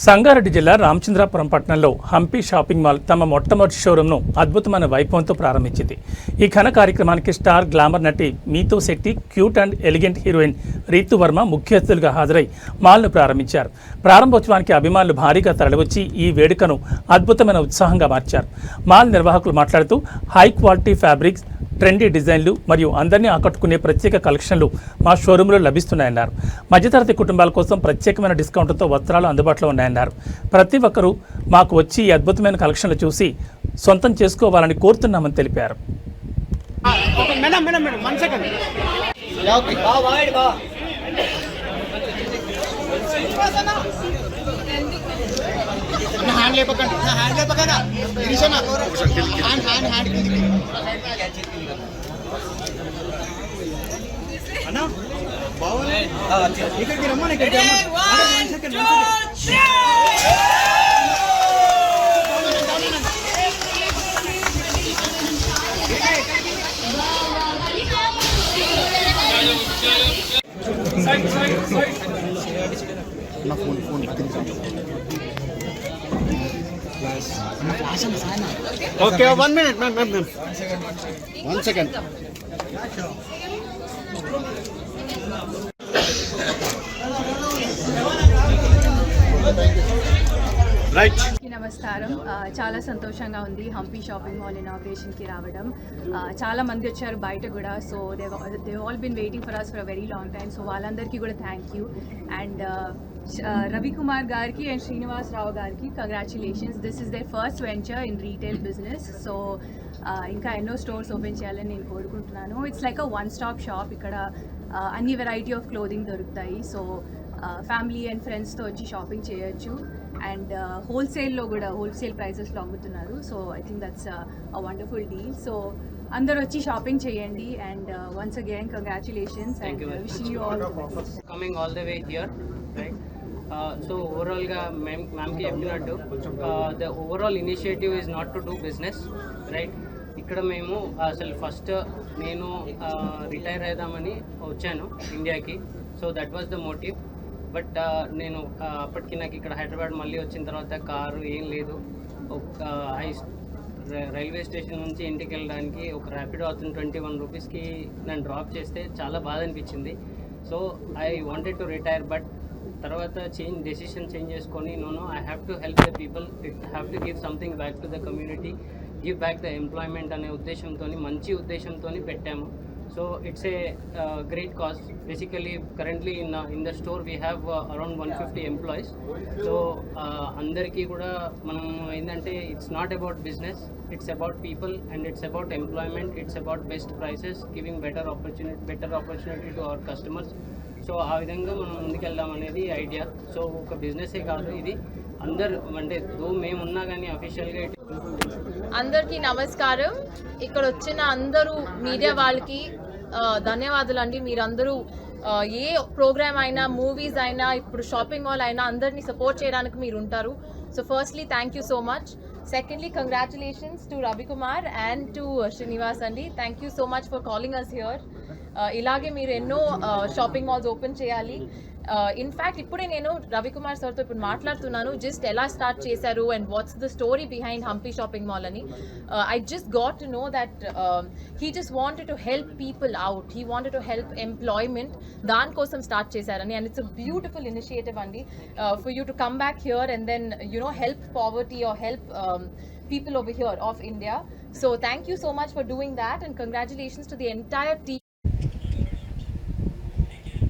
సంగారెడ్డి జిల్లా రామచంద్రాపురం పట్టణంలో Hampi shopping mall తమ మొట్టమొదటి షోరూంను అద్భుతమైన వైభవంతో ప్రారంభించింది. ఈ ఘన కార్యక్రమానికి స్టార్ గ్లామర్ నటి మీతో Shetty, cute and elegant heroine Ritu Varma ముఖ్య అతిథులుగా హాజరై మాల్ను ప్రారంభించారు. ప్రారంభోత్సవానికి అభిమానులు భారీగా తరలివచ్చి ఈ వేడుకను అద్భుతమైన ఉత్సాహంగా మార్చారు. మాల్ నిర్వాహకులు మాట్లాడుతూ హై క్వాలిటీ ఫ్యాబ్రిక్స్, ట్రెండీ డిజైన్లు మరియు అందరినీ ఆకట్టుకునే ప్రత్యేక కలెక్షన్లు మా షోరూంలో లభిస్తున్నాయన్నారు. మధ్యతరగతి కుటుంబాల కోసం ప్రత్యేకమైన డిస్కౌంట్తో వస్త్రాలు అందుబాటులో ఉన్నాయన్నారు. ప్రతి ఒక్కరూ మాకు వచ్చి ఈ అద్భుతమైన కలెక్షన్లు చూసి సొంతం చేసుకోవాలని కోరుతున్నామని తెలిపారు. ఇక్కడికి రమ్మని ఓకే 1 minute మ్యామ్ 1 second. నమస్కారం. చాలా సంతోషంగా ఉంది హంపి షాపింగ్ మాల్ ఇనాగ్రేషన్కి రావడం. చాలా మంది వచ్చారు బయట కూడా. So they all been waiting for us for a very long time. So వాళ్ళందరికీ కూడా థ్యాంక్ యూ. అండ్ రవికుమార్ గారికి అండ్ శ్రీనివాస్ రావు గారికి congratulations. This is their first venture in retail business. So ఇంకా ఎన్నో స్టోర్స్ ఓపెన్ చేయాలని నేను కోరుకుంటున్నాను. It's like a one stop shop. ఇక్కడ అన్ని వెరైటీ ఆఫ్ క్లోదింగ్ దొరుకుతాయి. సో ఫ్యామిలీ అండ్ ఫ్రెండ్స్తో వచ్చి షాపింగ్ చేయొచ్చు. అండ్ హోల్సేల్లో కూడా హోల్సేల్ ప్రైసెస్లో అమ్ముతున్నారు. So I think that's a wonderful deal. So అందరూ వచ్చి షాపింగ్ చేయండి. And once again congratulations and wishing you all coming all the way here, right? So ఓవరాల్గా మ్యామ్కి చెప్పినట్టు the overall initiative is not to do business, right? ఇక్కడ మేము అసలు first నేను రిటైర్ అవుదామని వచ్చాను ఇండియాకి. So that was the motive. But నేను అప్పటికి నాకు ఇక్కడ హైదరాబాద్ మళ్ళీ వచ్చిన తర్వాత కారు ఏం లేదు. ఒక రైల్వే స్టేషన్ నుంచి ఇంటికి వెళ్ళడానికి ఒక ర్యాపిడో అతను 21 రూపీస్కి నన్ను డ్రాప్ చేస్తే చాలా బాధ అనిపించింది. So I wanted to retire. But తర్వాత డెసిషన్ చేంజ్ చేసుకొని no I have to help the people, have to give something back to the community, give back the employment అనే ఉద్దేశంతో, మంచి ఉద్దేశంతో పెట్టాము. So it's a great cause. Basically currently in the store we have around 150 employees. So andarki kuda manam endante it's not about business, it's about people and it's about employment, it's about best prices, giving better opportunity to our customers. So ఆ విధంగా మనం ముందుకెళ్దాం అనేది idea. So ఒక బిజినెసే కాదు ఇది, అందరు అంటే మేము ఉన్నా కానీ అఫీషియల్గా. అందరికీ నమస్కారం. ఇక్కడ వచ్చిన అందరూ మీడియా వాళ్ళకి ధన్యవాదాలు అండి. మీరందరూ ఏ ప్రోగ్రామ్ అయినా, మూవీస్ అయినా, ఇప్పుడు షాపింగ్ మాల్ అయినా అందరినీ సపోర్ట్ చేయడానికి మీరు ఉంటారు. So firstly thank you so much. Secondly congratulations to Ravikumar and to Srinivas అండి. Thank you so much for calling us here. ఇలాగే మీరు ఎన్నో షాపింగ్ మాల్స్ ఓపెన్ చేయాలి. ఇన్ఫ్యాక్ట్ ఇప్పుడే నేను రవికుమార్ సార్తో ఇప్పుడు మాట్లాడుతున్నాను, జస్ట్ ఎలా స్టార్ట్ చేశారు and what's the story behind Hampi shopping mall అని. I just got to know that he just wanted to help people out, he wanted to help employment, దానికోసం స్టార్ట్ చేశారని. And it's a beautiful initiative అండి for you to come back here and then help poverty or help people over here of India. So thank you so much for doing that and congratulations to the entire team.